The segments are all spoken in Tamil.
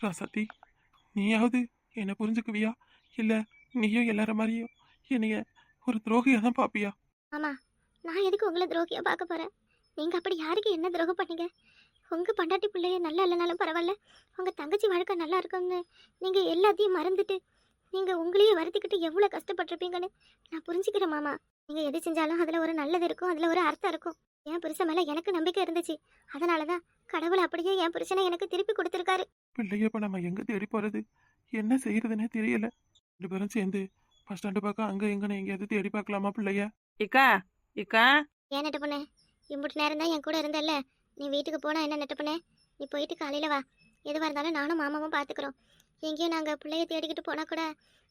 ராசாத்தி, நீயாவது என்ன புரிஞ்சுக்குவியா? இல்ல நீயும் எல்லார மாதிரியும் என்னைய ஒரு துரோகியா தான் பாப்பியா? ஆமா, நான் எதுக்கு உங்களை துரோகியா பார்க்க போறேன்? நீங்க அப்படி யாருக்கு என்ன துரோகம் பண்ணீங்க? உங்க பண்டாட்டி பிள்ளைய நல்லா இல்லைனாலும் பரவாயில்ல, உங்க தங்கச்சி வாழ்க்கை நல்லா இருக்கும்னு நீங்க எல்லாத்தையும் மறந்துட்டு நீங்க உங்களையே வருத்திக்கிட்டு எவ்வளவு கஷ்டப்பட்டிருப்பீங்கன்னு நான் புரிஞ்சுக்கிறேன் மாமா. நீங்க எது செஞ்சாலும் அதுல ஒரு நல்லது இருக்கும், அதுல ஒரு அர்த்தம் இருக்கும். என் புருஷன் மேல எனக்கு நம்பிக்கை இருந்துச்சு, அதனாலதான் கடவுள் அப்படியே என் புருஷனை எனக்கு திருப்பி கொடுத்துருக்காரு. பிள்ளைய இப்ப நம்ம எங்க தேடி போறது? என்ன செய்யறதுன்னே தெரியல. 2 பேரும் சேர்ந்து பஸ் ஸ்டாண்டு பக்கம் அங்க எங்கன்னு எங்கேயாவது தேடி பார்க்கலாமா பிள்ளைய? இக்கா இக்கா ஏன் நெட்ட பொண்ணு, இம்புட்டு நேரம் தான் என் கூட இருந்தல்ல, நீ வீட்டுக்கு போனா என்ன நெட்ட பொண்ணு? நீ போயிட்டு காலையில வா. எதுவாக இருந்தாலும் நானும் மாமாவும் பார்த்துக்குறோம். எங்கேயும் நாங்கள் பிள்ளைய தேடிக்கிட்டு போனால் கூட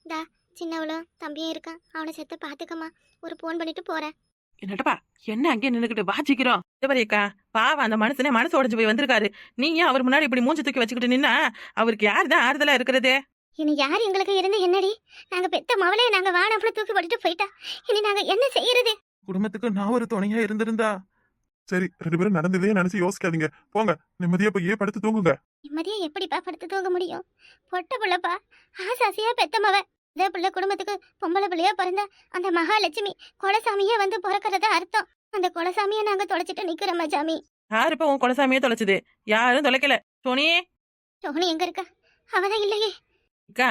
இந்தா சின்னவளும் தம்பியும் இருக்கான், அவனை செத்த பார்த்துக்கம்மா, ஒரு ஃபோன் பண்ணிட்டு போகிறேன். என்னட்டப்பா என்ன அங்கேயே நின்றுக்கிட்டு வாச்சிக்கிறோம். இதவரையக்கா பாவம், அந்த மனுஷனே மனசு உடஞ்சு போய் வந்திருக்காரு. நீ ஏன் அவர் முன்னாடி இப்படி மூஞ்சி தூக்கி வச்சுக்கிட்டு நின்னா அவருக்கு யார் தான் ஆறுதலா இருக்கிறது? இனி யார் எங்களுக்கு இருந்து என்னடி? நாங்கள் பெத்த மவளே நாங்கள் வானப்பட தூக்கி போட்டுட்டு போயிட்டா, இனி நாங்கள் என்ன செய்யறது? குடும்பத்துக்கு நான் ஒரு துணையா இருந்திருந்தா. சரி, 2 பேரும் நடந்ததே நினைச்சு யோசிக்காதீங்க. போங்க, நிம்மதியா போய் படுத்து தூங்குங்க. நிம்மதியா எப்படிப்பா படுத்து தூங்க முடியும்? பொட்ட பிள்ளைப்பா, ஆசாசியா பெத்த மவ. இதே பிள்ளை குடும்பத்துக்கு பொம்பளை பிள்ளையா பிறந்த அந்த மகாலட்சுமி குலசாமியே வந்து பிறக்கிறத அர்த்தம். அந்த குலசாமியை நாங்க தொலைச்சிட்டு நிக்கிறோம் சாமி. யாரு இப்ப உன் குலசாமியே தொலைச்சது? யாரும் தொலைக்கல. சோனி சோனி எங்க இருக்கா? அவதான் இல்லையே. அக்கா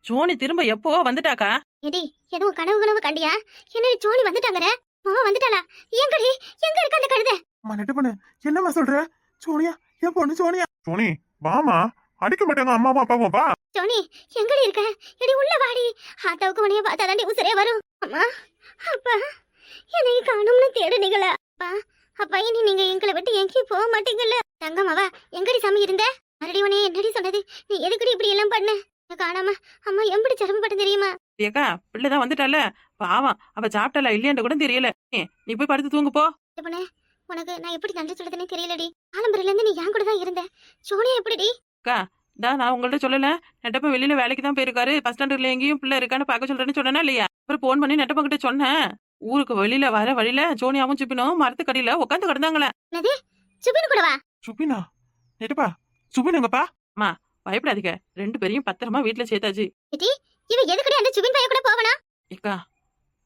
சோனி திரும்ப எப்போ வந்துட்டாக்கா? எடி, எதுவும் கனவு கண்டியா? என்னடி சோனி வந்துட்டாங்கற? மாமா வந்துட்டாளா? எங்கடி? எங்க இருக்க அந்த கழுதை? நெட்ட பொண்ணு, என்னம்மா சொல்ற? சோனியா, என் பொண்ணு சோனியா. சோனி வாமா, அடிக்க மாட்டாங்க அம்மாவும் அப்பாவும். வா சோனி, எங்கடி இருக்க? எடி உள்ள வாடி. ஆத்தாவுக்கு உனைய பார்த்தா தாண்டி உசுரே வரும். அம்மா, அப்பா, என்னை காணும்னு தேடுனீங்களா? அப்பா, அப்பா, இனி நீங்க எங்களை விட்டு எங்கேயும் போக மாட்டீங்கல்ல? தங்கம்மாவா, எங்கடி சாமி இருந்த? மறுபடி உனைய என்னடி சொன்னது? நீ எதுக்கடி இப்படி எல்லாம் பண்ண? காணாம அம்மா எப்படி சிரமப்பட்டு தெரியுமா? ஏக்கா பிள்ளைதான் வந்துட்டால, பாவம் அவ சாப்பிட்டல இல்லையான்னு கூட தெரியல. நீ போய் படுத்து தூங்கு போ. உனக்கு நான் எப்படி நன்றி சொல்றதுன்னு தெரியலடி. ஆலம்பரில இருந்து நீ என் கூட தான் இருந்த. சோனியா எப்படிடி? அக்கா நான் உங்கள்ட்ட சொல்லல, நெட்டப்ப வெளியில வேலைக்கு தான் போயிருக்காரு, பஸ் ஸ்டாண்டுல எங்கேயும் பிள்ளை இருக்கான்னு பார்க்க சொல்றேன்னு சொன்னா இல்லையா? அப்புறம் போன் பண்ணி நெட்டப்ப கிட்ட சொன்னேன். ஊருக்கு வெளியில வர வழியில சோனியாவும் சுப்பினும் மரத்துக்கடியில உட்காந்து கிடந்தாங்களே. என்னது? சுபின் கூடவா? சுபினா? நெட்டப்பா, சுபின் எங்கப்பா? அம்மா பயப்படாதீங்க, 2 பேரையும் பத்திரமா வீட்டுல சேர்த்தாச்சு. இவ எதுக்கடி அந்த சுபின் பைய கூட போவனா? ஏக்கா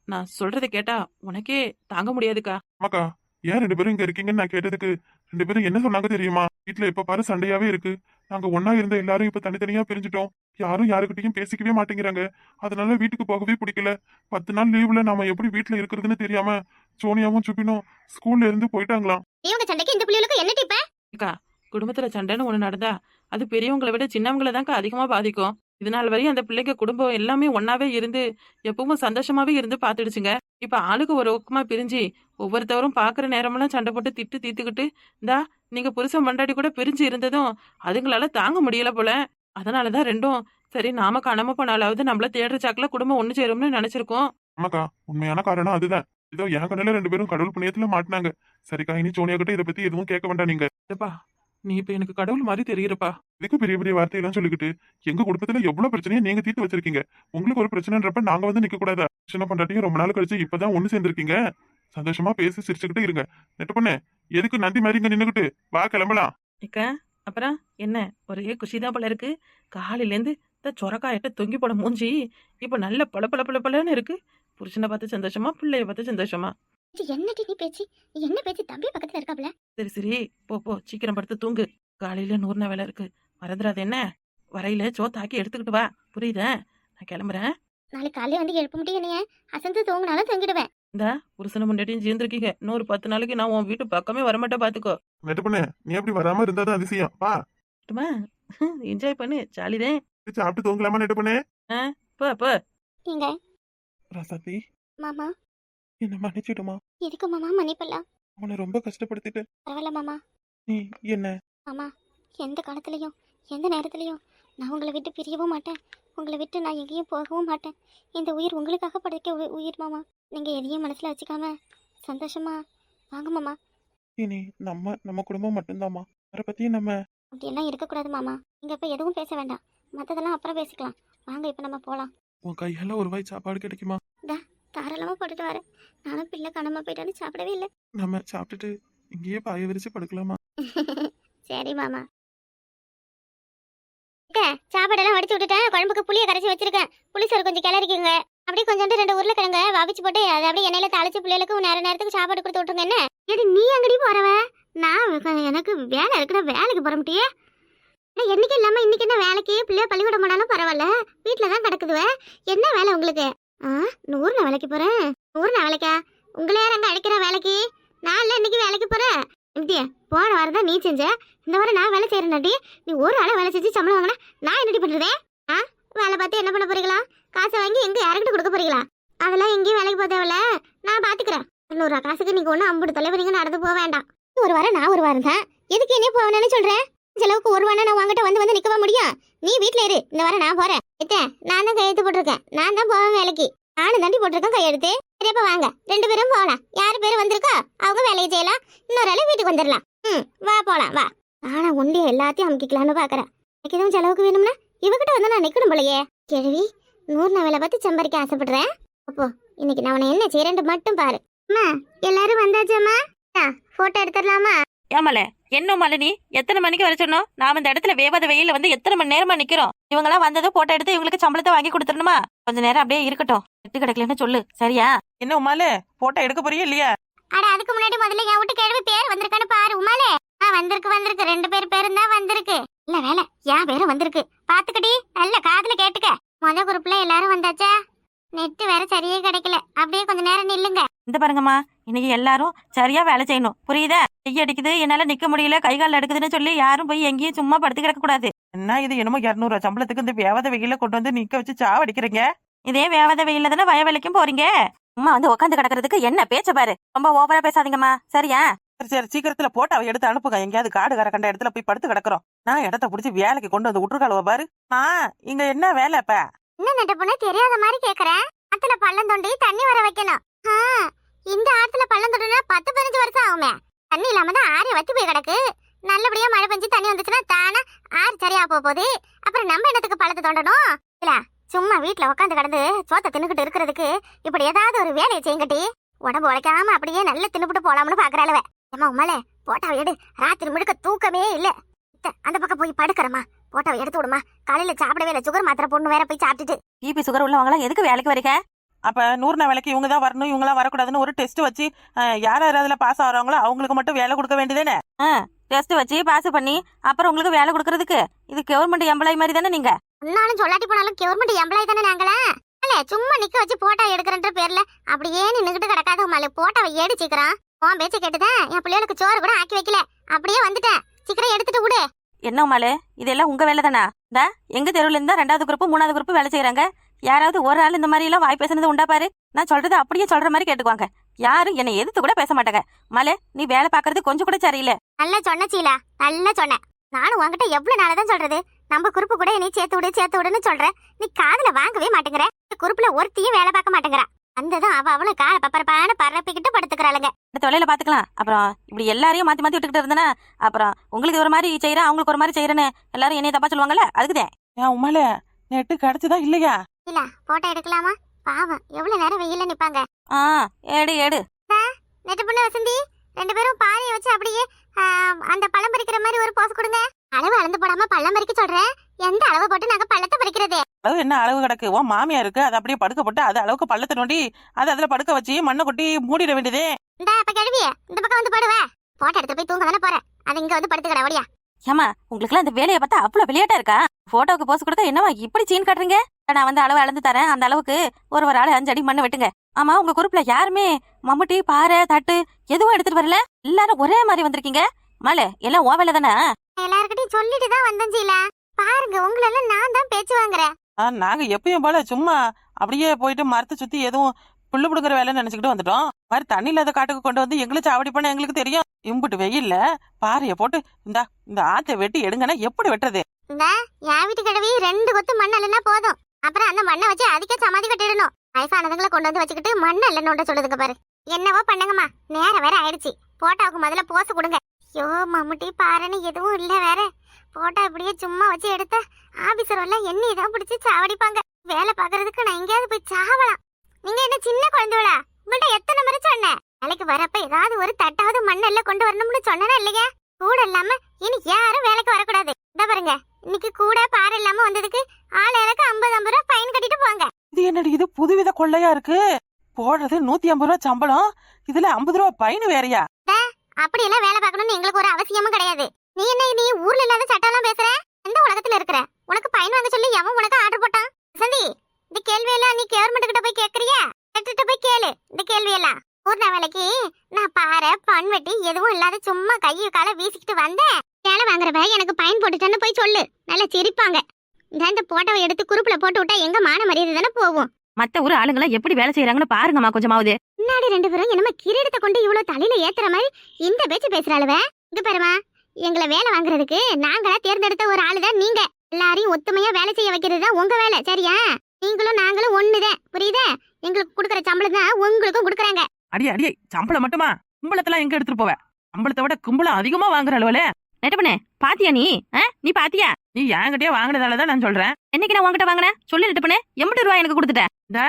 நான் சொல்றதை கேட்டா உனக்கே தாங்க முடியாதுக்கா. அம்மாக்கா, ஏன் 2 பேரும் இங்க இருக்கீங்கன்னு நான் கேட்டதுக்கு 2 பேரும் என்ன சொன்னாங்க தெரியுமா? வீட்டுல எப்ப பாரு சண்டையாவே இருக்கு. நாங்க ஒன்னா இருந்த எல்லாரும் இப்ப தனித்தனியா பிரிஞ்சுட்டோம். யாரும் யாருக்கிட்டையும் பேசிக்கவே மாட்டேங்கிறாங்க. அதனால வீட்டுக்கு போகவே பிடிக்கல. 10 நாள் லீவுல நாம எப்படி வீட்டுல இருக்கிறதுன்னு தெரியாம சோனியாவும் சுபினும் ஸ்கூல்ல இருந்து போயிட்டாங்களாம். இவங்க சண்டைக்கு இந்த புள்ளைகளுக்கு என்ன டிப்ப? ஏக்கா குடும்பத்துல சண்டைன்னு ஒண்ணு நடந்தா அது பெரியவங்களை விட சின்னவங்களை தான்க்கா அதிகமா பாதிக்கும். இதனால் வரையும் அந்த பிள்ளைங்க குடும்பம் எல்லாமே ஒன்னாவே இருந்து எப்பவும் சந்தோஷமாவே இருந்து பாத்துடுச்சுங்க. இப்ப ஆளுக்கு ஒரு பக்கமா பிரிஞ்சு ஒவ்வொருத்தவரும் பாக்குற நேரமெல்லாம் சண்டை போட்டு திட்டு தீத்துக்கிட்டு இந்தா நீங்க புருஷன் மண்டாடி கூட பிரிஞ்சு இருந்ததும் அதுங்களால தாங்க முடியல போல. அதனாலதான் ரெண்டும் சரி நாம காணாம போனாலாவது நம்மள தேடுற சாக்குல குடும்பம் ஒண்ணு சேரும்னு நினைச்சிருக்கோம். ஆமாக்கா, உண்மையான காரணம் அதுதான். இதோ என் கண்ணுல 2 பேரும் கடவுள் புண்ணியத்துல மாட்டினாங்க. சரிக்கா, இனி சோனியா கிட்ட இதை பத்தி எதுவும் கேட்க வேண்டாம் நீங்க. நீ இப்ப எனக்கு கடவுள் மாதிரி தெரியுறப்பா. இதுக்கு பெரிய பெரிய வார்த்தையெல்லாம் சொல்லிக்கிட்டு எங்க குடும்பத்துல எவ்வளவு பிரச்சனையை நீங்க தீர்த்து வச்சிருக்கீங்க. உங்களுக்கு ஒரு பிரச்சனைன்றப்ப நாங்க வந்து நிக்க கூடாதா? சின்ன பண்டாட்டியும் ரொம்ப நாள் கழிச்சு இப்பதான் ஒண்ணு சேர்ந்திருக்கீங்க. சந்தோஷமா பேசி சிரிச்சுக்கிட்டு இருங்க. நெட்ட பொண்ணு, எதுக்கு நந்தி மாதிரி இங்க நின்னுக்கிட்டு? வா கிளம்பலாம். இக்க அப்புறம் என்ன ஒரே குஷிதான் போல இருக்கு. காலையில இருந்து இந்த சொரக்காயிட்ட தொங்கி போட மூஞ்சி இப்ப நல்ல பளபளன்னு இருக்கு. புருஷனை பார்த்து சந்தோஷமா, பிள்ளைய பார்த்து சந்தோஷமா. என்னடி நீ பேச்சு? என்ன பேச்சு? தம்பி பக்கத்துல இருக்காப்ல. சரி சரி போ சீக்கிரம் படுத்து தூங்கு. காலையில 100 வேலை இருக்கு, மறந்துடாது என்ன? வரையில சோத்தாக்கி எடுத்துக்கிட்டு வா, புரியுதா? நான் கிளம்புறேன். நாளைக்கு காலையில வந்து எழுப்ப முடியும் என்னைய? அசந்து தூங்கினாலும் தூங்கிடுவேன். இந்த புருஷனை முன்னாடியும் சேர்ந்துருக்கீங்க, இன்னொரு 10 நாளைக்கு நான் உன் வீட்டு பக்கமே வரமாட்டேன் பாத்துக்கோ. நெட்ட பொண்ணு, நீ அப்படி வராம இருந்தாதான் அதிசயம். வா என்ஜாய் பண்ணு, ஜாலிதான். சாப்பிட்டு தூங்கலாமா நெட்ட பொண்ணு? போ நீங்க ராசாத்தி, மாமா என்ன மன்னிச்சிடுமா. எதுக்கு மாமா மன்னிப்பெல்லாம்? அவனை ரொம்ப கஷ்டப்படுத்திட்டு. பரவாயில்ல மாமா. நீ என்ன மாமா, எந்த காலத்துலயும் எந்த நேரத்துலயும் நான் உங்களை விட்டு பிரியவும் மாட்டேன். உங்களை விட்டு நான் எங்கேயும் போகவும் மாட்டேன். இந்த உயிர் உங்களுக்காக படைக்க உயிர் மாமா. நீங்க எதையும் மனசுல வச்சுக்காம சந்தோஷமா வாங்க மாமா. இனி நம்ம குடும்பம் மட்டும்தாம்மா. அவரை பத்தி நம்ம அப்படியெல்லாம் இருக்கக்கூடாது மாமா. நீங்க இப்ப எதுவும் பேச வேண்டாம், மத்ததெல்லாம் அப்புறம் பேசிக்கலாம். வாங்க இப்ப நம்ம போலாம். உன் கையால ஒரு வாய் சாப்பாடு கிடைக்குமா? தாராளமா போட்டுட்டு வரேன். நானும் பிள்ளை காணாம போயிட்டான்னு சாப்பிடவே இல்லை. நம்ம சாப்பிட்டுட்டு இங்கேயே பாய விரிச்சு படுக்கலாமா? சரி மாமா. சாப்பாடெல்லாம் வடிச்சு விட்டுட்டேன். குழம்புக்கு புளிய கரைச்சி வச்சிருக்கேன். புளிசோறு கொஞ்சம் கிளறிக்குங்க. அப்படியே கொஞ்சோண்டு 2 உருளைக்கிழங்க வாவிச்சு போட்டு அதை அப்படியே எண்ணெயில தாளிச்சு பிள்ளைகளுக்கு நேரத்துக்கு சாப்பாடு கொடுத்து விட்டுருங்க. என்ன ஏடி நீ அங்கடி போறவ? நான் எனக்கு வேலை இருக்குடா, வேலைக்கு போற முடியே. என்னைக்கு இல்லாம இன்னைக்கு என்ன வேலைக்கு? பிள்ளைய பள்ளிக்கூடம் போனாலும் பரவாயில்ல, வீட்டுல தான் கிடக்குதுவ. என்ன வேலை உங்களுக்கு? 100 வேலைக்கு போறேன். 100 வேலைக்கா? உங்களே யார் அங்க அழைக்கிற வேலைக்கு? நான் இல்ல இன்னைக்கு வேலைக்கு போறேன். இப்படியா போன வாரம் தான் நீ செஞ்ச, இந்த வாரம் நான் வேலை செய்யறேன்டி. நீ ஒரு ஆளை வேலை செஞ்சு சம்பளம் வாங்கினா நான் என்னடி பண்றதே? வேலை பார்த்து என்ன பண்ண போறீங்களா? காசை வாங்கி எங்க யாருக்கிட்ட கொடுக்க போறீங்களா? அதெல்லாம் எங்கேயும் வேலைக்கு போக தேவையில்ல, நான் பாத்துக்கிறேன். 200 ரூபா காசுக்கு நீங்க ஒன்னும் 50 தலைவரிங்க நடந்து போக வேண்டாம். ஒரு வாரம் நான் ஒரு வாரம் தான், எதுக்கு என்ன போவேன்னு சொல்றேன்? செலவுக்கு ஒரு வாரம் நான் வாங்கிட்ட வந்து நிக்கவா முடியும்? நீ வீட்டுல இரு, இந்த வாரம் நான் போறேன். நான் தான் கையெழுத்து போட்டிருக்கேன், நான் தான் போவேன் வேலைக்கு. நானும் தாண்டி போட்டிருக்கேன் கையெழுத்து. சரிப்பா வாங்க, 2 பேரும் போகலாம். யாரு பேரும் வந்திருக்கா அவங்க வேலையை செய்யலாம், இன்னொரு ஆளு வீட்டுக்கு வந்துடலாம். வா போலாம் வா. ஆனா ஒண்டி எல்லாத்தையும் அமுக்கிக்கலான்னு பாக்குறேன். எனக்கு எதுவும் செலவுக்கு வேணும்னா இவகிட்ட வந்து நான் நிக்கணும் போலையே. கேள்வி 100 வேலை பார்த்து சம்பாதிக்க ஆசைப்படுறேன். அப்போ இன்னைக்கு நான் உன்னை என்ன செய்யறேன்னு மட்டும் பாரு. அம்மா எல்லாரும் வந்தாச்சாம்மா? போட்டோ எடுத்துடலாமா? ஏமால என்ன மாலினி, எத்தனை மணிக்கு வர சொன்னோம்? நாம இந்த இடத்துல வேவாத வெயில வந்து எத்தனை மணி நேரமா நிக்கிறோம். இவங்கெல்லாம் வந்ததும் போட்டோ எடுத்து இவங்களுக்கு சம்பளத்தை வாங்கி கொடுத்துடணுமா? கொஞ்ச நேரம் அப்படியே இருக்கட்டும், எட்டு கிடைக்கலன்னு சொல்லு சரியா? என்ன உமாலே, போட்டோ எடுக்க போறியா இல்லையா? அட அதுக்கு முன்னாடி முதல்ல என் வீட்டு கேள்வி பேர் வந்திருக்கான்னு பாரு உமாலே. வந்திருக்கு 2 பேரும் தான் வந்திருக்கு. இல்ல வேலை என் பேரும் வந்திருக்கு, பாத்துக்கடி நல்ல காதுல கேட்டுக்க. முத குரூப்ல எல்லாரும் வந்தாச்சா? நெட்டு வேற சரியே கிடைக்கல, அப்படியே கொஞ்ச நேரம் நில்லுங்க. இந்த பாருங்கம்மா, இன்னைக்கு எல்லாரும் சரியா வேலை செய்யணும், புரியுதா? கைய அடிக்குது, என்னால நிக்க முடியல, கை கால் எடுக்குதுன்னு சொல்லி யாரும் போய் எங்கேயும் சும்மா படுத்து கிடக்க கூடாது. என்ன இது என்னமோ 200 ரூபா சம்பளத்துக்கு இந்த வேவாத வெயில கொண்டு வந்து நிக்க வச்சு சாவடிக்கிறீங்க. இதே வேவாத வெயில தானே வய வேலைக்கும் போறீங்க. அம்மா வந்து உட்காந்து கிடக்கிறதுக்கு என்ன பேச்ச பாரு. ரொம்ப ஓவரா பேசாதீங்கம்மா சரியா? சரி சீக்கிரத்துல போட்டு அவ எடுத்து அனுப்புங்க. எங்கேயாவது காடு கரை கண்ட இடத்துல போய் படுத்து கிடக்குறோம். நான் இடத்த புடிச்சு வேலைக்கு கொண்டு வந்து விட்டுருக்காளுவ பாரு. இங்க என்ன வேலை இப்ப? என்ன நட்ட பொண்ணு தெரியாத மாதிரி கேக்குறேன். ஆத்துல பள்ளம் தோண்டி தண்ணி வர வைக்கணும். இந்த ஆத்துல பள்ளம் தோண்டினா 10-15 வருஷம் ஆகுமே. தண்ணி இல்லாம தான் ஆறு வத்தி போய் கிடக்கு. நல்லபடியா மழை பெஞ்சு தண்ணி வந்துச்சுன்னா தானே ஆறு சரியா போகுது. அப்புறம் நம்ம என்னத்துக்கு பள்ளத்தை தோண்டணும்? இல்ல சும்மா வீட்டுல உட்காந்து கிடந்து சோத்த தின்னுக்கிட்டு இருக்கிறதுக்கு இப்படி ஏதாவது ஒரு வேலையை செய்யுங்கட்டி. உடம்பு உழைக்காம அப்படியே நல்ல தின்னுபிட்டு போலாம்னு பாக்குறாளுவ. ஏமா உமாலே போட்டாவை எடு, ராத்திரி முழுக்க தூக்கமே இல்ல. அந்த பக்கம் போய் படுக்கிறமா, போட்டாவை எடுத்து விடுமா. காலையில சாப்பிடவே இல்ல, சுகர் மாத்திரை பொண்ணு வேற போய் சாப்பிட்டுட்டு. பிபி சுகர் உள்ளவங்க எதுக்கு வேலைக்கு வரீங்க? அப்ப 100 வேலைக்கு இவங்க தான் வரணும், இவங்களாம் வரக்கூடாதுன்னு ஒரு டெஸ்ட் வச்சு யார் அதுல பாஸ் ஆகிறாங்களோ அவங்களுக்கு மட்டும் வேலை கொடுக்க வேண்டியதானே? டெஸ்ட் வச்சு பாஸ் பண்ணி அப்புறம் உங்களுக்கு வேலை கொடுக்கறதுக்கு இது கவர்மெண்ட் எம்ப்ளாயி மாதிரி தானே நீங்க? சொன்னாலும் சொல்லாட்டி போனாலும் கவர்மெண்ட் எம்ப்ளாயி தானே நாங்களா? சும்மா நிக்க வச்சு போட்டோ எடுக்கிறன்ற பேர்ல அப்படியே நின்னுகிட்டு கிடக்காத உமாலே, போட்டோவை ஏடு சீக்கிரம். உன் பேச்ச கேட்டுதான் என் பிள்ளைகளுக்கு சோறு கூட ஆக்கி வைக்கல, அப்படியே வந்துட்டேன். சீக்கிரம் எடுத்துட்டு விடு. என்ன உமாலே, இதெல்லாம் உங்க வேலை தானா? எங்க தெருவுல இருந்தா 2வது குரூப் 3வது குரூப் வேலை செய்யறாங்க. யாராவது ஒரு ஆள் இந்த மாதிரி எல்லாம் வாய் பேசுனது உண்டா பாரு. நான் சொல்றது அப்படியே சொல்ற மாதிரி கேட்டுக்குவாங்க. யாரும் என்னை எதிர்த்து கூட பேச மாட்டாங்க. மாலே நீ வேலை பாக்குறது கொஞ்சம் கூட சரியில்லை. நல்லா சொன்ன சீலா, நல்லா சொன்ன. நானும் உன்கிட்ட எவ்வளவு நாளதான் சொல்றது, நம்ம குரூப்பு கூட நீ சேர்த்து விடுன்னு சொல்ற. நீ காதுல வாங்கவே மாட்டேங்கிற. குரூப்ல ஒருத்தையும் வேலை பார்க்க மாட்டேங்கிற. அந்ததான் அவளை கால பப்பரப்பான பரப்பிக்கிட்டு படுத்துக்கிறாளுங்க. இந்த தொலைல பாத்துக்கலாம். அப்புறம் இப்படி எல்லாரையும் மாத்தி மாத்தி விட்டுக்கிட்டு இருந்தனா அப்புறம் உங்களுக்கு ஒரு மாதிரி செய்யறேன் அவங்களுக்கு ஒரு மாதிரி செய்யறேன்னு எல்லாரும் என்னைய தப்பா சொல்லுவாங்கல்ல. அதுக்குதேன். ஏன் உமால நெட்டு கிடைச்சதா இல்லையா? இல்ல போட்டோ எடுக்கலாமா? பாவம் எவ்வளவு நேரம் வெயில நிப்பாங்க. எடு நெட்டு பொண்ணு வசந்தி 2 பேரும் பாறையை வச்சு அப்படியே அந்த பழம் பறிக்கிற மாதிரி ஒரு போஸ் கொடுங்க. அளவு அளந்து போடாம பழம் பறிக்க சொல்றேன். எந்த அளவு போட்டு நாங்க பழத்தை பறிக்கிறது? அளவு என்ன அளவு கிடக்கு? ஓ மாமியா இருக்கு, அது அப்படியே படுக்க போட்டு அது அளவுக்கு பள்ளத்தை நோண்டி அது அதுல படுக்க வச்சு மண்ணை கொட்டி மூடிட வேண்டியதே. இந்த அப்ப கிழவிய இந்த பக்கம் வந்து படுவ. போட்டோ எடுத்து போய் தூங்க தானே போற, அது இங்க வந்து படுத்துக்கடா ஓடியா. ஏமா உங்களுக்கு எல்லாம் இந்த வேலையை பார்த்தா அவ்வளவு விளையாட்டா இருக்கா? போட்டோவுக்கு போஸ் கொடுத்தா என்னவா இப்படி சீன் காட்டுறீங்க? நான் வந்து அளவு அளந்து தரேன், அந்த அளவுக்கு ஒரு ஆளு 5 அடி மண்ணை வெட்டுங்க. ஆமா உங்க குரூப்ல யாருமே மம்முட்டி பாறை தட்டு எதுவும் எடுத்துட்டு வரல, எல்லாரும் ஒரே மாதிரி வந்திருக்கீங்க. மாலே எல்லாம் ஓ வேலை தானே? எல்லார்கிட்டயும் சொல்லிட்டு தான் வந்தேன் சீலா. பாருங்க உங்களெல்லாம் நான் தான் பேச்சு வாங்குறேன். நாங்க எப்பயும் போல சும்மா அப்படியே போயிட்டு மரத்தை சுத்தி எதுவும் புல்லு புடுங்குற வேலைன்னு நினைச்சுக்கிட்டு வந்துட்டோம். மாதிரி தண்ணி இல்லாத காட்டுக்கு கொண்டு வந்து எங்களுக்கு சாவடி பண்ண எங்களுக்கு தெரியும். இம்புட்டு வெயில்ல பாறைய போட்டு இந்த ஆத்தை வெட்டி எடுங்கன்னா எப்படி வெட்டுறது? இந்த என் வீட்டு கிழவி 2 கொத்து மண் இல்லைன்னா போதும். அப்புறம் அந்த மண்ணை வச்சு அதுக்கே சமாதி கட்டிடணும். வயசானதுங்களை கொண்டு வந்து வச்சுக்கிட்டு மண் இல்லைன்னு சொல்லுதுங்க பாரு. என்னவோ பண்ணுங்கம்மா, நேரம் வேற ஆயிடுச்சு. போட்டோவுக்கு முதல்ல போஸ் கொடுங்க. ஐயோ மம்முட்டி பாருன்னு எதுவும் இல்ல வேற. போட்டோ இப்படியே சும்மா வச்சு எடுத்த ஆபீசர் எல்லாம் என்னை தான் பிடிச்சி சாவடிப்பாங்க. வேலை பாக்குறதுக்கு நான் எங்கேயாவது போய் சாவலாம். நீங்க என்ன சின்ன குழந்தைகளா? உங்கள்ட்ட எத்தனை முறை சொன்னேன், வேலைக்கு வரப்ப ஏதாவது ஒரு தட்டாவது மண்ணெல்லாம் கொண்டு வரணும்னு சொன்னா இல்லையா? கூட இல்லாம இனி யாரும் வேலைக்கு வரக்கூடாது. இத பாருங்க, இன்னைக்கு கூட பாரு இல்லாம வந்ததுக்கு ஆளுக்கு 50 ரூபாய் ஃபைன் கட்டிட்டு போங்க. இது என்னடி இது புதுவித கொள்ளையா இருக்கு? போடுறது 150 ரூபா சம்பளம், இதுல 50 ரூபா பயனு வேறயா? அப்படி எல்லாம் வேலை பார்க்கணும்னு எங்களுக்கு ஒரு அவசியமும் கிடையாது. நீ ஊர்ல இல்லாத சட்டம் எல்லாம் பேசுற? எந்த உலகத்துல இருக்கிற? உனக்கு ஃபைன் வாங்க சொல்லி எவன் உனக்கு ஆர்டர் போட்டான்? வசந்தி, இந்த கேள்வி எல்லாம் நீ கவர்மெண்ட் கிட்ட போய் கேக்குறியா? கிட்ட போய் கேளு இந்த கேள்வி எல்லாம். ஊர்ன வேலைக்கு நான் பாறை பண் வெட்டி எதுவும் இல்லாத சும்மா கையை காலை வீசிக்கிட்டு வந்தேன். வேலை வாங்குறவ எனக்கு பயன் போட்டுட்டேன்னு போய் சொல்லு, நல்லா சிரிப்பாங்க. இந்த போட்டோவை எடுத்து குரூப்ல போட்டு விட்டா எங்க மான மரியாதை தானே போகும். மத்த ஊர் ஆளுங்களை எப்படி வேலை செய்யறாங்கன்னு பாருங்கம்மா கொஞ்சமாவது. முன்னாடி 2 பேரும் என்னமா கிரீடத்தை கொண்டு இவ்வளவு தலையில ஏத்துற மாதிரி இந்த பேச்சு பேசுறாளுவ. இது பாருமா, எங்களை வேலை வாங்குறதுக்கு நாங்களா தேர்ந்தெடுத்த ஒரு ஆளுதான் நீங்க. எல்லாரையும் ஒத்துமையா வேலை செய்ய வைக்கிறது தான் உங்க வேலை, சரியா? நீங்களும் நாங்களும் ஒண்ணுதான், புரியுதா? எங்களுக்கு கொடுக்குற சம்பளம் தான் உங்களுக்கும் கொடுக்குறாங்க. அடியே சம்பளம் மட்டுமா? கும்பளத்தெல்லாம் எங்க எடுத்துட்டு போவ? சம்பளத்தை விட கும்பலம் அதிகமா வாங்குற அளவுல. நெட்டப்பனே, பாத்தியா நீ பாத்தியா? நீ என்கிட்டயே வாங்கினதாலதான் நான் சொல்றேன். என்னைக்கு நான் உங்ககிட்ட வாங்கினேன் சொல்லு நெட்டப்பனே. 80 ரூபாய் எனக்கு கொடுத்துட்டேன். இந்த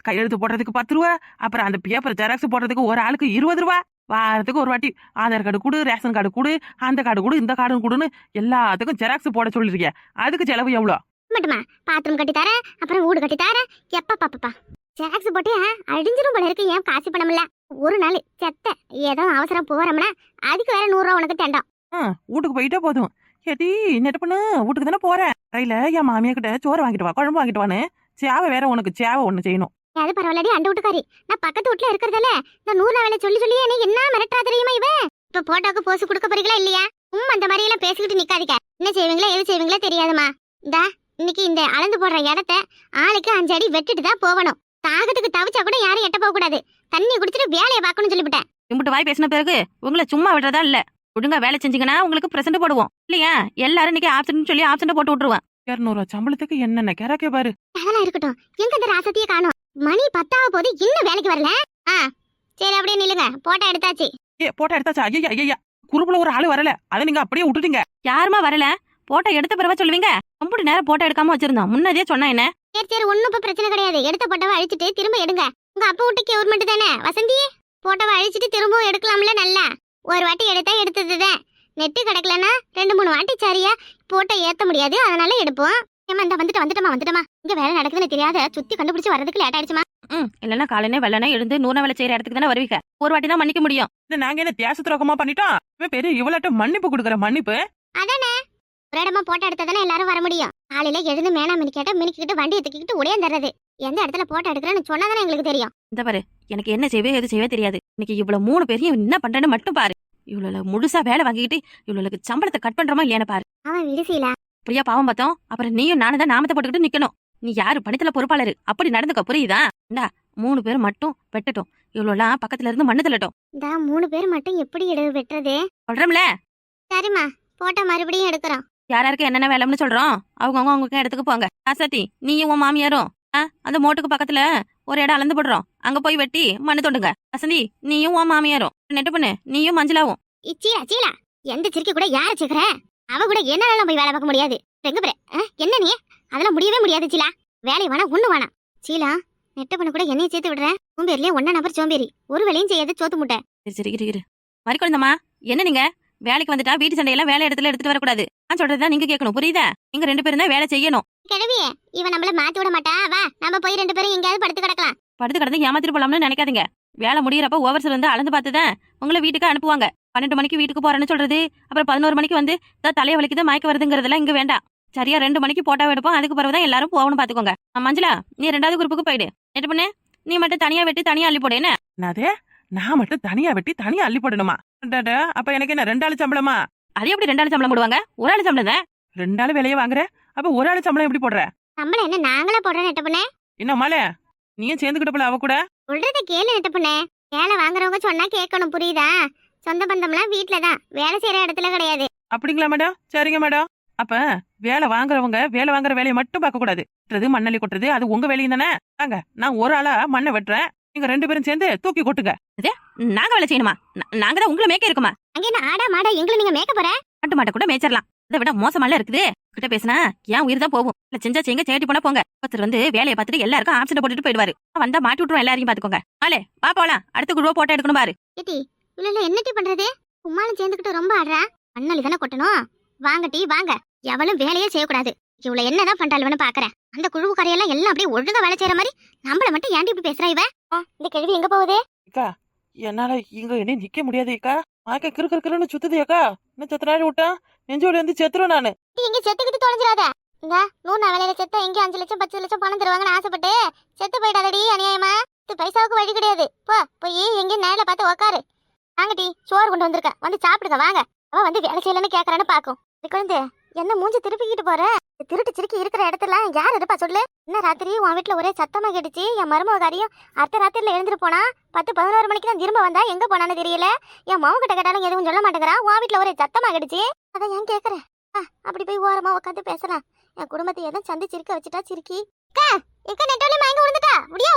கையெழுத்து போடுறதுக்கு 10 ரூபா, அப்புறம் அந்த பேப்பர் ஜெராக்ஸ் போடுறதுக்கு ஒரு ஆளுக்கு 20 ரூபா, வாரத்துக்கு ஒரு வாட்டி ஆதார் கார்டு கொடு, ரேஷன் கார்டு கொடு, அந்த கார்டு கொடு, இந்த கார்டு கொடுன்னு எல்லாத்துக்கும் ஜெராக்ஸ் போட சொல்லிருக்கிய. அதுக்கு செலவு எவ்வளோ? மட்டுமா பாத்ரூம் கட்டி தரேன், அப்புறம் வீடு கட்டி தரேன். எப்ப பாப்பா ஜெராக்ஸ் போட்டு அழிஞ்சிரும் போல இருக்கு. ஏன் காசு பணம் இல்ல? ஒரு நாள் செத்த ஏதோ அவசரம் போறோம்னா அதுக்கு வேற 100 ரூபா உனக்கு தண்டம். வீட்டுக்கு போயிட்டே போதும். ஏடி நெட்டப்பண்ணு, வீட்டுக்கு தானே போறேன். கையில என் மாமியா கிட்ட சோறு வாங்கிட்டு வா, குழம்பு வாங்கிட்டு வான்னு. சேவை வேற உனக்கு சேவை ஒண்ணு செய்யணும். அது பரவாயில்லடி, அந்த வீட்டுக்காரி. நான் பக்கத்து வீட்டுல இருக்கிறதால இந்த 100 ரூபா வேலை சொல்லி என்ன மிரட்டா தெரியுமா இவ? இப்ப போட்டோக்கு போஸ் கொடுக்க போறீங்களா இல்லையா? அந்த மாதிரி எல்லாம் பேசிக்கிட்டு நிக்காதீங்க. என்ன செய்வீங்களா எது செய்வீங்களா தெரியாதுமா. இந்தா இன்னைக்கு இந்த அளந்து போடுற இடத்த ஆளுக்கு 5 அடி வெட்டிட்டு தான் போகணும். தாகத்துக்கு தவிச்சா கூட யாரும் எட்ட போக கூடாது. தண்ணி குடிச்சிட்டு வேலையை பார்க்கணும்னு சொல்லிவிட்டேன். இம்புட்டு வாய் பேசின பிறகு உங்களை சும்மா விடுறதா இல்ல. ஒழுங்கா வேலை செஞ்சீங்கன்னா உங்களுக்கு பிரசன்ட் போடுவோம் இல்லையா? எல்லாரும் இன்னைக்கு ஆப்ஷன் சொல்லி ஆப்ஷன் போட்டு விட்டுருவேன். 200 ரூபா சம்பளத்துக்கு என்னென்ன கேரக்கே பாரு. அதெல்லாம் இருக்கட்டும், எங்க இந்த ராசத்தையே காணோம். மணி 10 போது இன்னும் வேலைக்கு வரல. சரி அப்படியே நில்லுங்க, போட்டோ எடுத்தாச்சு. போட்டோ எடுத்தாச்சா? ஐயா குரூப்ல ஒரு ஆளு வரல, அதை நீங்க அப்படியே விட்டுட்டீங்க. யாருமா வரல? போட்டோ எடுத்த பிறவா சொல்லுவீங்க. ரொம்ப நேரம் போட்டோ எடுக்காம வச்சிருந்தோம், முன்னதே சொன்னா என்ன? சரி ஒன்னும் இப்ப பிரச்சனை கிடையாது. எடுத்த போட்டோவை அழிச்சிட்டு திரும்ப எடுங்க. உங்க அப்பா வீட்டு கவர்மெண்ட் தானே வசந்தி. போட்டோவை அழிச்சிட்டு திரும்பவும் எடுக்கலாம்ல. நல்லா ஒரு வாட்டி எடுத்தா எடுத்ததுதான். நெட்டு கிடைக்கலன்னா 2-3 வாட்டி சரியா போட்டோ ஏத்த முடியாது, அதனால எடுப்போம். ஏமா இந்த வந்துட்டமா இங்க வேலை நடக்குதுன்னு தெரியாத சுத்தி கண்டுபிடிச்சு வரதுக்கு லேட் ஆயிடுச்சுமா. இல்லன்னா காலைனே வெள்ளனே எழுந்து 100 வேலை செய்யற இடத்துக்கு தானே வருவீங்க. ஒரு வாட்டி தான் மன்னிக்க முடியும். நாங்க என்ன தேச துரோகமா பண்ணிட்டோம்? பெரிய இவ்வளவு மன்னிப்பு கொடுக்குற மன்னிப்பு அதானே. ஒரு இடமா போட்டோ எடுத்ததானே எல்லாரும் வர முடியும். காலையில எழுந்து மேனா மினிக்கிட்டு வண்டியை தூக்கிக்கிட்டு உடையாந்துறது. எந்த இடத்துல போட்டோ எடுக்கிறேன்னு சொன்னாதானே எங்களுக்கு தெரியும். இந்த பாரு, எனக்கு என்ன செய்வே எது செய்வே தெரியாது. இன்னைக்கு இவ்வளவு 3 பேரையும் என்ன பண்றேன்னு மட்டும் பாரு. இவ்வளவு முழுசா வேலை வாங்கிக்கிட்டு இவ்வளவு சம்பளத்தை கட் பண்றோமா இல்லையானு பாரு. அவன் விடுசீல பிரியா பாவம் பார்த்தோம். அப்புறம் நீயும் நானும் தான் நாமத்தை போட்டுக்கிட்டு நிக்கணும். நீ யாரு பணத்துல பொறுப்பாளரு அப்படி நடந்துக்க, புரியுதா? இந்தா 3 பேர் மட்டும் வெட்டட்டும். இவ்வளவுலாம் பக்கத்துல இருந்து மண்ணு தள்ளட்டும். இந்த 3 பேர் மட்டும் எப்படி வெட்டுறது சொல்றோம்ல. சரிம்மா, போட்டோ மறுபடியும் எடுக்கிறோம். யாராருக்கு என்னென்ன வேலைன்னு சொல்றோம். அவங்க இடத்துக்கு போங்க. ஆசாத்தி நீயும் உன் மாமியாரும் அந்த மோட்டுக்கு பக்கத்துல ஒரு இடம் அளந்து போடுறோம், அங்க போய் வெட்டி மண்ணு தொண்டுங்க. வசந்தி நீயும் உன் மாமியாரும், நெட்டு பண்ணு நீயும் மஞ்சளாவும். சீலா எந்த சிரிக்க கூட யார சேர்க்கிற? அவ கூட என்னால போய் வேலை பார்க்க முடியாது. என்ன நீ அதெல்லாம் முடியவே முடியாது சீலா. வேலை வேணா ஒண்ணு வேணாம். சீலா நெட்ட பண்ண கூட என்னைய சேர்த்து விடுறேன். சோம்பேறிலே 1 நபர் சோம்பேறி, ஒரு வேலையும் செய்யாது சோத்து முட்டை. சரி இரு மறிக்குழந்தம்மா, என்ன நீங்க வேலைக்கு வந்துட்டா வீட்டு சண்டையெல்லாம் வேலை இடத்துல எடுத்துட்டு வரக்கூடாது. நான் சொல்றதுதான் நீங்க கேட்கணும், புரியுதா? நீங்க 2 பேரும் தான் வேலை செய்யணும். கிழவியே இவன் நம்மள மாத்தி விட மாட்டா. வா நம்ம போய் 2 பேரும் எங்கேயாவது படுத்து கிடக்கலாம். படுத்து கிடந்து ஏமாத்திட்டு போலாம்னு நினைக்காதீங்க. வேலை முடியறப்ப ஓவர்ஸ் வந்து அளந்து பார்த்துதான் உங்களை வீட்டுக்கு அனுப்புவாங்க. 12 மணிக்கு வீட்டுக்கு போறேன்னு சொல்றது, அப்புறம் 11 மணிக்கு வந்து தலையை வலிக்குது மயக்க வருதுங்கிறதெல்லாம் இங்க வேண்டாம். சரியா 2 மணிக்கு போட்டோ எடுப்போம், அதுக்கு பிறகுதான் எல்லாரும் போகணும் பாத்துக்கோங்க. மஞ்சளா நீ 2வது குரூப்புக்கு போயிடு. நெட்டு பண்ணு நீ மட்டும் தனியா வெட்டி தனியா அள்ளி போடு. என்ன நான் மட்டும் தனியா வெட்டி தனியா அள்ளி போடணுமா? அப்ப எனக்கு என்ன 2 ஆளு சம்பளமா? அது எப்படி 2 ஆளு சம்பளம் போடுவாங்க? ஒரு ஆளு சம்பளம் தான். 2 ஆளு வேலையை வாங்குற, அப்ப ஒரு ஆளு சம்பளம் எப்படி போடுற? சம்பளம் என்ன நாங்களே போடுறோம் நெட்ட பண்ண. என்ன மாலை நீயும் சேர்ந்துக்கிட்ட போல அவ கூட. சொல்றத கேளு நெட்ட பண்ண. வேலை வாங்குறவங்க சொன்னா கேட்கணும், புரியுதா? சொந்த பந்தம்லாம் வீட்டுலதான், வேலை செய்யற இடத்துல கிடையாது. அப்படிங்களா மேடம்? சரிங்க மேடம். அப்ப வேலை வாங்குறவங்க வேலை வாங்குற வேலையை மட்டும் பார்க்க கூடாது. மண்ணள்ளி கொட்டுறது அது உங்க வேலையும் தானே. வாங்க நான் ஒரு ஆளா மண்ணை வெட்டுறேன், நீங்க 2 பேரும் சேர்ந்து தூக்கி கொட்டுங்க. நாங்க வேலை செய்யணுமா? நாங்க தான் உங்களை மேய்க்க இருக்குமா? அங்க என்ன ஆடா மாடா எங்களை நீங்க மேய்க்க போற? மாட்டு மாட்ட கூட மேய்ச்சிடலாம். அதை விட மோசமால இருக்குது. கிட்ட பேசினா ஏன் உயிர் தான் போகும். இல்ல செஞ்சா செய்யுங்க, சேட்டி போனா போங்க. ஒருத்தர் வந்து வேலையை பார்த்துட்டு எல்லாருக்கும் ஆப்ஷன் போட்டுட்டு போயிடுவாரு. வந்தா மாட்டி விட்டுருவோம் எல்லாரையும் பாத்துக்கோங்க. ஆலே வா போலாம், அடுத்த குழுவா போட்டோ எடுக்கணும் பாரு. ஏட்டி இல்ல என்னட்டி பண்றது? உம்மாலும் சேர்ந்துக்கிட்டு ரொம்ப ஆடுறா. மண்ணலி தானே கொட்டணும். வாங்க டீ வாங்க. எவளும் வேலையே செய்யக்கூடாது. இவ்வளவு என்னதான் பண்றாளுன்னு பாக்குறேன். அந்த குழுவு கரையெல்லாம் எல்லாம் அப்படியே ஒழுங்கா வேலை செய்யற மாதிரி நம்மள மட்டும் ஏன்டி இப்படி பேசுறா இவ? இந்த கேள்வி எங்க போகுது? அக்கா என்னால இங்க என்ன நிக்க முடியாது அக்கா. ஆக்க கிறுன்னு சுத்துது அக்கா. இன்னும் செத்த நாள் விட்டா நெஞ்சோட வந்து செத்துரும் நானு. நீ இங்க செத்துக்கிட்டு தொலைஞ்சிடாத. இந்த 100 வேலையில செத்த எங்க 5 லட்சம் 10 லட்சம் பணம் தருவாங்கன்னு ஆசைப்பட்டு செத்து போயிடாதடி அநியாயமா. பைசாவுக்கு வழி கிடையாது. போய் எங்கேயும் நேரில் பார்த்து உக்காரு. வாங்கடி, சோறு கொண்டு வந்திருக்க, வந்து சாப்பிடுங்க வாங்க. அவ வந்து வேலை செய்யலன்னு கேக்குறான்னு பாக்கும். குழந்தை என்ன மூஞ்சி திருப்பிக்கிட்டு போற? திருட்டு சிரிக்கி இருக்கிற இடத்துல யார் இருப்பா சொல்லு? இன்னும் ராத்திரி உன் வீட்டுல ஒரே சத்தமா கேட்டுச்சு. என் மருமகாரியும் அர்த்த ராத்திரில எழுந்துட்டு போனா 10-11 மணிக்கு தான் திரும்ப வந்தா. எங்க போனான்னு தெரியல. என் மாவு கிட்ட கேட்டாலும் எதுவும் சொல்ல மாட்டேங்கிறா. உன் வீட்டுல ஒரே சத்தமா கேட்டுச்சு. அதான் ஏன் கேக்குறேன். அப்படி போய் ஓரமா உட்காந்து பேசலாம். என் குடும்பத்தை எதுவும் சந்திச்சிருக்க வச்சுட்டா சிரிக்கி. நெட்டோலி மயங்க விழுந்துட்டா. முடியா